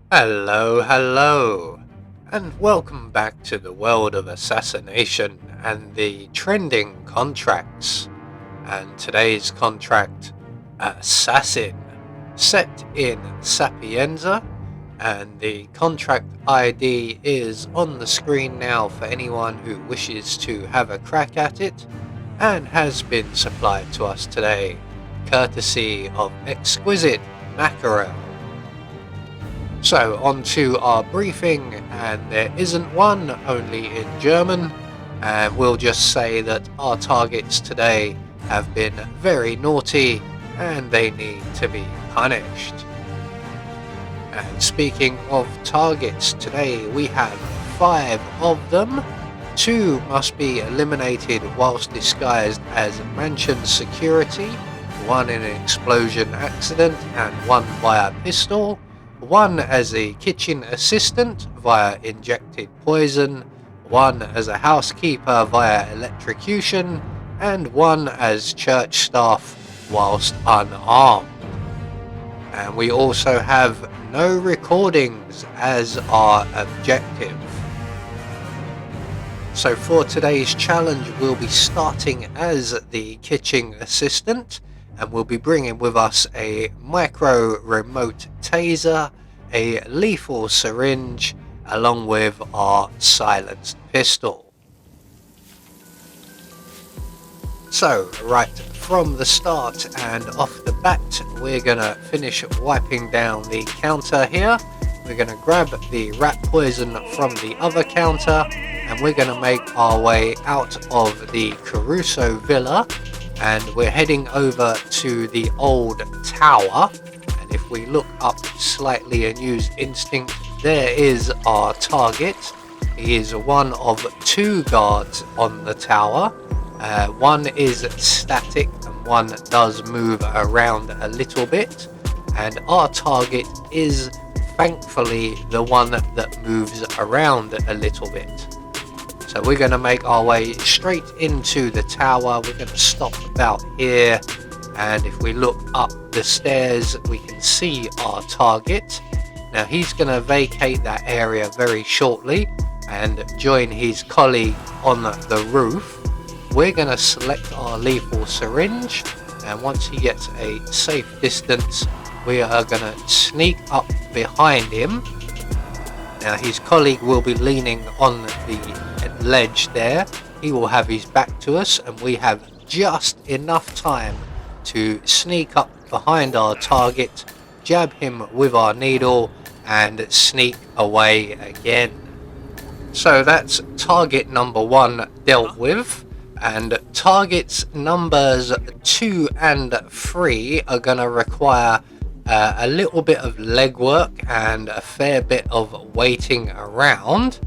Hello, and welcome back to the world of assassination and the trending contracts. And today's contract, Assassin, set in Sapienza, and the contract ID is on the screen now for anyone who wishes to have a crack at it, and has been supplied to us today, courtesy of Exquisite Mackerel. So, on to our briefing, and there isn't one, only in German. And we'll just say that our targets today have been very naughty and they need to be punished. And speaking of targets, today we have 5 of them. 2 must be eliminated whilst disguised as mansion security, 1 in an explosion accident and 1 via pistol. 1 as a kitchen assistant via injected poison, 1 as a housekeeper via electrocution, and 1 as church staff whilst unarmed. And we also have no recordings as our objective. So for today's challenge, we'll be starting as the kitchen assistant, and we'll be bringing with us a micro remote taser, a lethal syringe, along with our silenced pistol. So right from the start and off the bat, we're gonna finish wiping down the counter here. We're gonna grab the rat poison from the other counter, and we're gonna make our way out of the Caruso Villa, and we're heading over to the old tower. And if we look up slightly and use instinct, there is our target. He is one of 2 guards on the tower. 1 is static and 1 does move around a little bit, and our target is thankfully the one that moves around a little bit. So we're going to make our way straight into the tower. We're going to stop about here, and if we look up the stairs we can see our target. Now he's going to vacate that area very shortly and join his colleague on the roof. We're going to select our lethal syringe, and once he gets a safe distance we are going to sneak up behind him. Now his colleague will be leaning on the ledge there. He will have his back to us, and we have just enough time to sneak up behind our target, jab him with our needle, and sneak away again. So that's target number 1 dealt with, and targets numbers 2 and 3 are going to require a little bit of legwork and a fair bit of waiting around.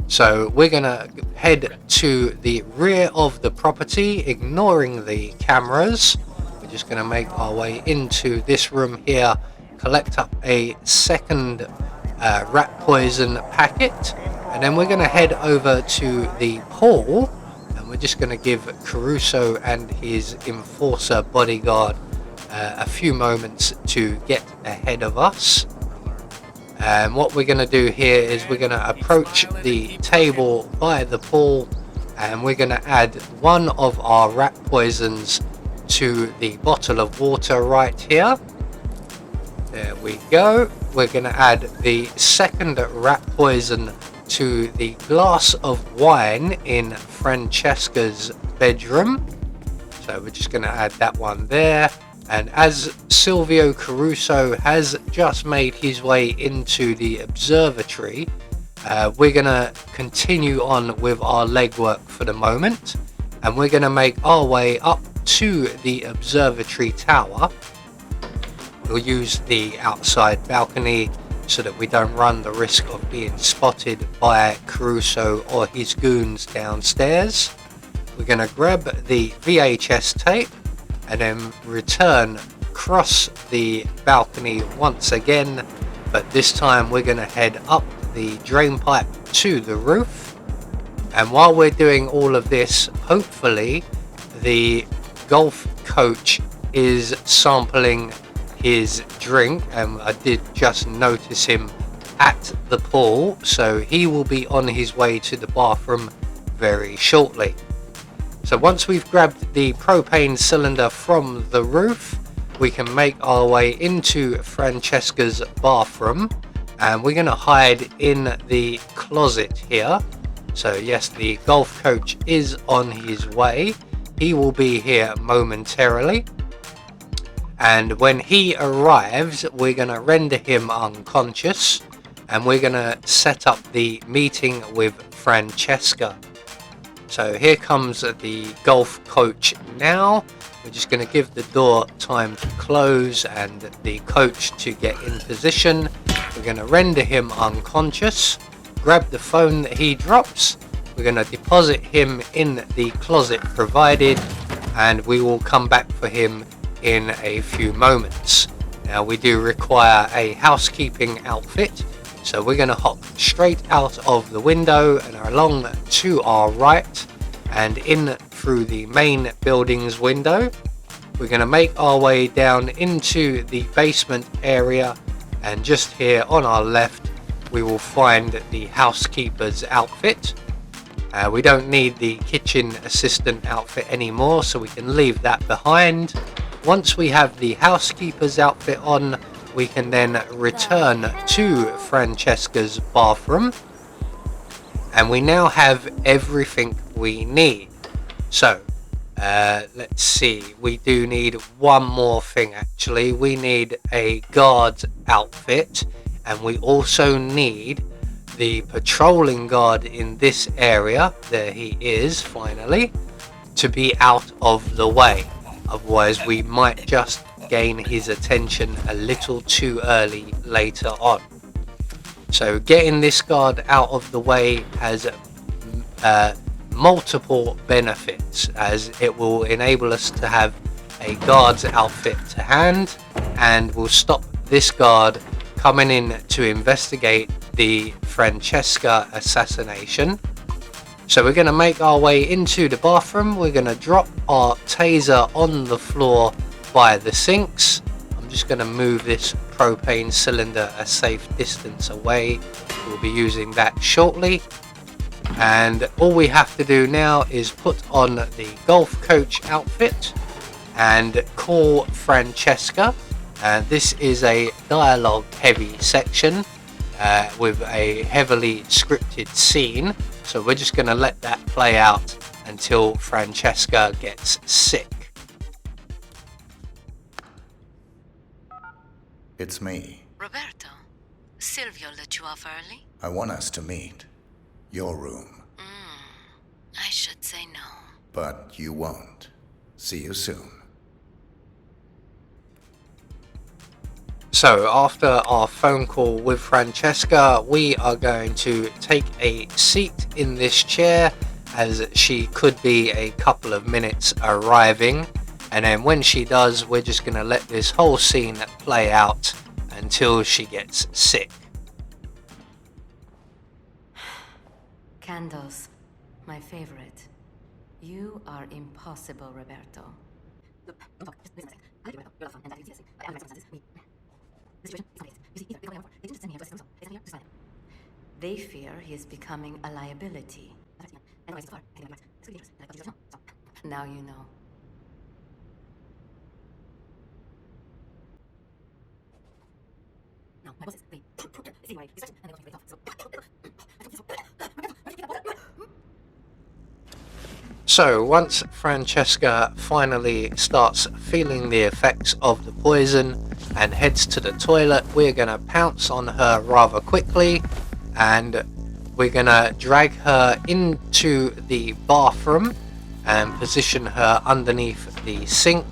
So we're going to head to the rear of the property, ignoring the cameras. We're just going to make our way into this room here, collect up a second rat poison packet, and then we're going to head over to the pool, and we're just going to give Caruso and his enforcer bodyguard a few moments to get ahead of us. And what we're going to do here is we're going to approach the table by the pool, and we're going to add 1 of our rat poisons to the bottle of water right here. There we go. We're going to add the second rat poison to the glass of wine in Francesca's bedroom. So we're just going to add that one there. And as Silvio Caruso has just made his way into the observatory, we're going to continue on with our legwork for the moment, and we're going to make our way up to the observatory tower. We'll use the outside balcony so that we don't run the risk of being spotted by Caruso or his goons downstairs. We're going to grab the VHS tape and then return across the balcony once again, but this time we're going to head up the drain pipe to the roof. And while we're doing all of this, hopefully the golf coach is sampling his drink, and I did just notice him at the pool, so he will be on his way to the bathroom very shortly. So once we've grabbed the propane cylinder from the roof, we can make our way into Francesca's bathroom, and we're going to hide in the closet here. So yes, the golf coach is on his way. He will be here momentarily. And when he arrives, we're going to render him unconscious, and we're going to set up the meeting with Francesca. So here comes the golf coach now. We're just going to give the door time to close and the coach to get in position. We're going to render him unconscious, grab the phone that he drops. We're going to deposit him in the closet provided, and we will come back for him in a few moments. Now we do require a housekeeping outfit, so we're going to hop straight out of the window and along to our right and in through the main building's window. We're going to make our way down into the basement area, and just here on our left we will find the housekeeper's outfit. We don't need the kitchen assistant outfit anymore, so we can leave that behind. Once we have the housekeeper's outfit on, we can then return to Francesca's bathroom, and we now have everything we need. So let's see, we do need one more thing actually. We need a guard's outfit, and we also need the patrolling guard in this area, there he is finally, to be out of the way. Otherwise we might just gain his attention a little too early later on. So getting this guard out of the way has multiple benefits, as it will enable us to have a guard's outfit to hand, and will stop this guard coming in to investigate the Francesca assassination. So we're going to make our way into the bathroom. We're going to drop our taser on the floor by the sinks. I'm just going to move this propane cylinder a safe distance away. We'll be using that shortly. And all we have to do now is put on the golf coach outfit and call Francesca. And this is a dialogue heavy section with a heavily scripted scene. So we're just going to let that play out until Francesca gets sick. It's me. Roberto, Silvio let you off early? I want us to meet. Your room. I should say no. But you won't. See you soon. So after our phone call with Francesca, we are going to take a seat in this chair, as she could be a couple of minutes arriving. And then when she does, we're just going to let this whole scene play out until she gets sick. Candles, my favorite. You are impossible, Roberto. They fear he is becoming a liability. Now you know. So once Francesca finally starts feeling the effects of the poison and heads to the toilet, we're going to pounce on her rather quickly, and we're going to drag her into the bathroom and position her underneath the sink.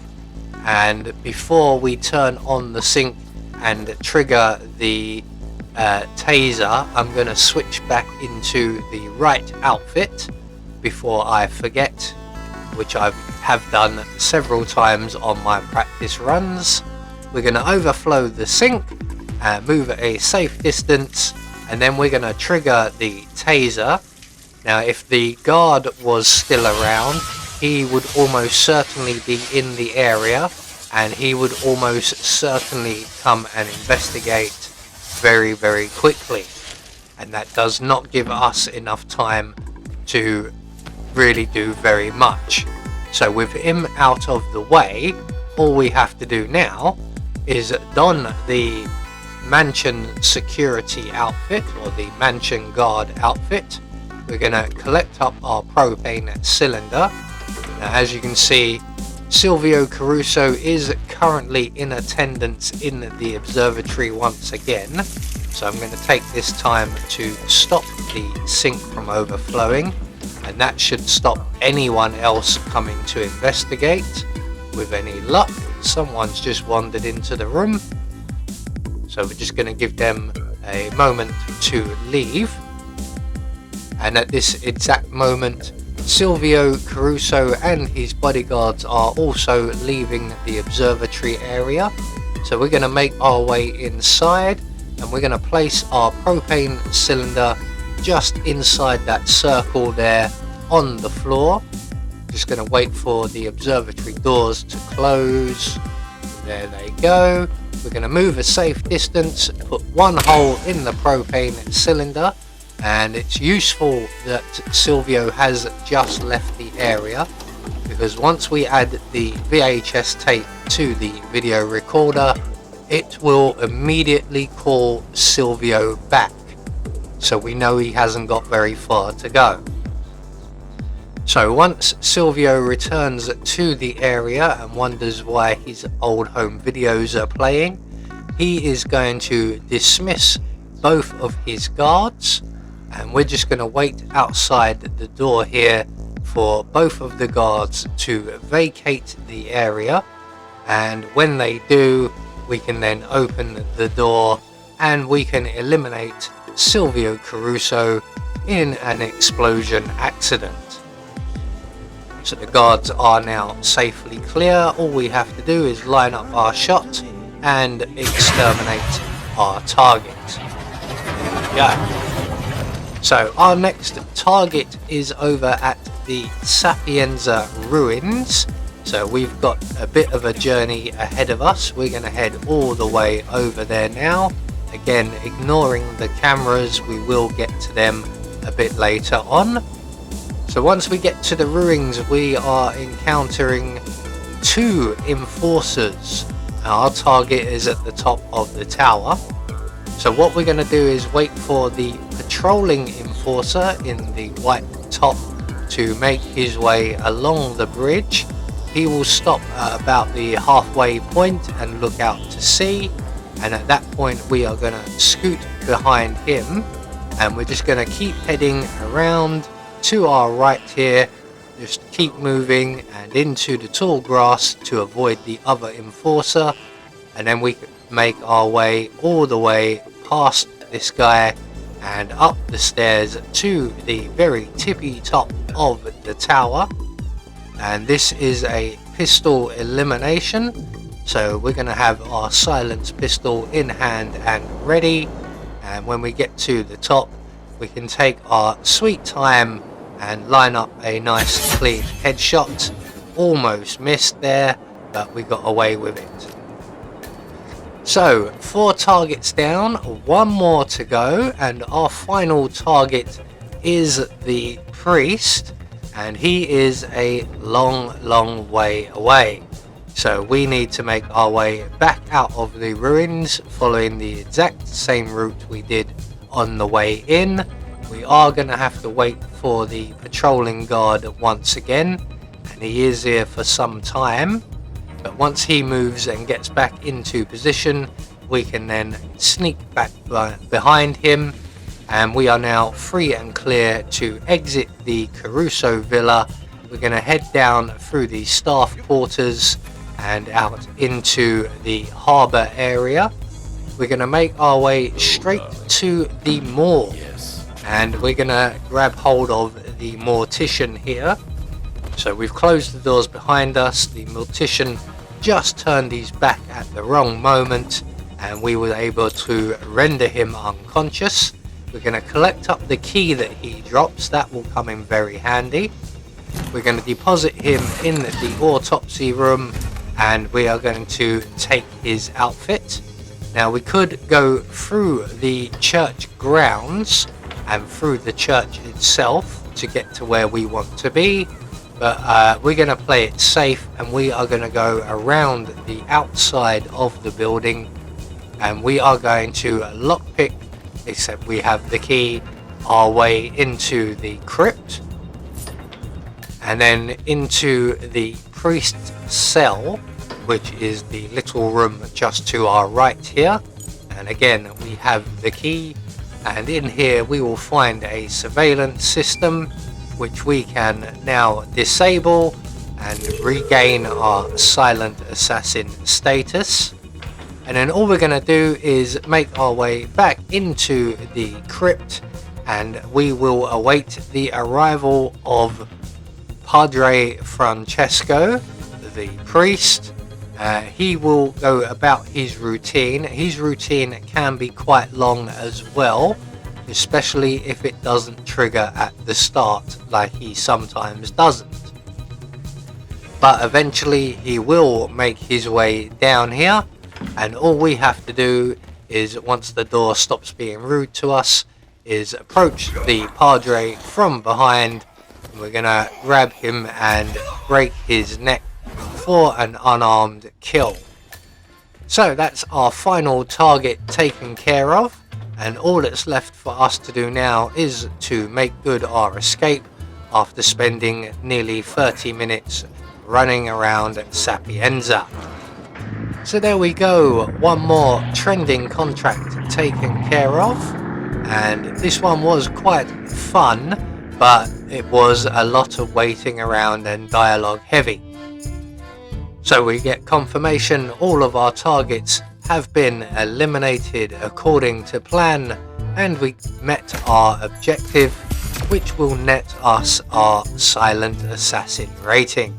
And before we turn on the sink and trigger the taser, I'm going to switch back into the right outfit before I forget, which I have done several times on my practice runs. We're going to overflow the sink and move at a safe distance, and then we're going to trigger the taser. Now if the guard was still around, he would almost certainly be in the area, and he would almost certainly come and investigate very, very quickly, and that does not give us enough time to really do very much. So with him out of the way, all we have to do now is don the mansion security outfit, or the mansion guard outfit. We're going to collect up our propane cylinder. Now, as you can see, Silvio Caruso is currently in attendance in the observatory once again. So I'm going to take this time to stop the sink from overflowing, and that should stop anyone else coming to investigate. With any luck, someone's just wandered into the room, so we're just going to give them a moment to leave. And at this exact moment, Silvio Caruso and his bodyguards are also leaving the observatory area. So we're going to make our way inside, and we're going to place our propane cylinder just inside that circle there on the floor. Just going to wait for the observatory doors to close. There they go. We're going to move a safe distance, put one hole in the propane cylinder, and it's useful that Silvio has just left the area, because once we add the VHS tape to the video recorder, it will immediately call Silvio back, so we know he hasn't got very far to go. So once Silvio returns to the area and wonders why his old home videos are playing, he is going to dismiss both of his guards, and we're just going to wait outside the door here for both of the guards to vacate the area. And when they do, we can then open the door and we can eliminate Silvio Caruso in an explosion accident. So the guards are now safely clear. All we have to do is line up our shot and exterminate our target. There we go. So our next target is over at the Sapienza ruins. So we've got a bit of a journey ahead of us. We're going to head all the way over there now. Again, ignoring the cameras, we will get to them a bit later on. So once we get to the ruins, we are encountering two enforcers. Our target is at the top of the tower. So what we're going to do is wait for the patrolling enforcer in the white top to make his way along the bridge. He will stop at about the halfway point and look out to sea, and at that point we are going to scoot behind him, and we're just going to keep heading around to our right here. Just keep moving and into the tall grass to avoid the other enforcer, and then we make our way all the way past this guy and up the stairs to the very tippy top of the tower. And this is a pistol elimination, so we're going to have our silenced pistol in hand and ready, and when we get to the top we can take our sweet time and line up a nice clean headshot. Almost missed there, but we got away with it. So 4 targets down, 1 more to go, and our final target is the priest, and he is a long way away. So we need to make our way back out of the ruins following the exact same route we did on the way in. We are going to have to wait for the patrolling guard once again, and he is here for some time, but once he moves and gets back into position, we can then sneak back behind him, and we are now free and clear to exit the Caruso Villa. We're going to head down through the staff quarters and out into the harbour area. We're going to make our way straight to the morgue, and we're going to grab hold of the mortician here. So we've closed the doors behind us. The mortician just turned his back at the wrong moment, and we were able to render him unconscious. We're going to collect up the key that he drops. That will come in very handy. We're going to deposit him in the autopsy room, and we are going to take his outfit. Now we could go through the church grounds and through the church itself to get to where we want to be, but we're going to play it safe and we are going to go around the outside of the building, and we are going to lockpick, except we have the key, our way into the crypt and then into the priest's cell, which is the little room just to our right here. And again, we have the key, and in here we will find a surveillance system which we can now disable and regain our silent assassin status. And then all we're going to do is make our way back into the crypt, and we will await the arrival of Padre Francesco, the priest. He will go about his routine. His routine can be quite long as well, especially if it doesn't trigger at the start like he sometimes doesn't. But eventually he will make his way down here, and all we have to do is, once the door stops being rude to us, is approach the Padre from behind. We're gonna grab him and break his neck for an unarmed kill. So that's our final target taken care of, and all that's left for us to do now is to make good our escape after spending nearly 30 minutes running around Sapienza. So there we go, one more trending contract taken care of, and this one was quite fun, but it was a lot of waiting around and dialogue heavy. So we get confirmation all of our targets have been eliminated according to plan, and we met our objective, which will net us our silent assassin rating.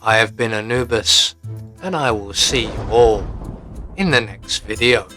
I have been Anubis, and I will see you all in the next video.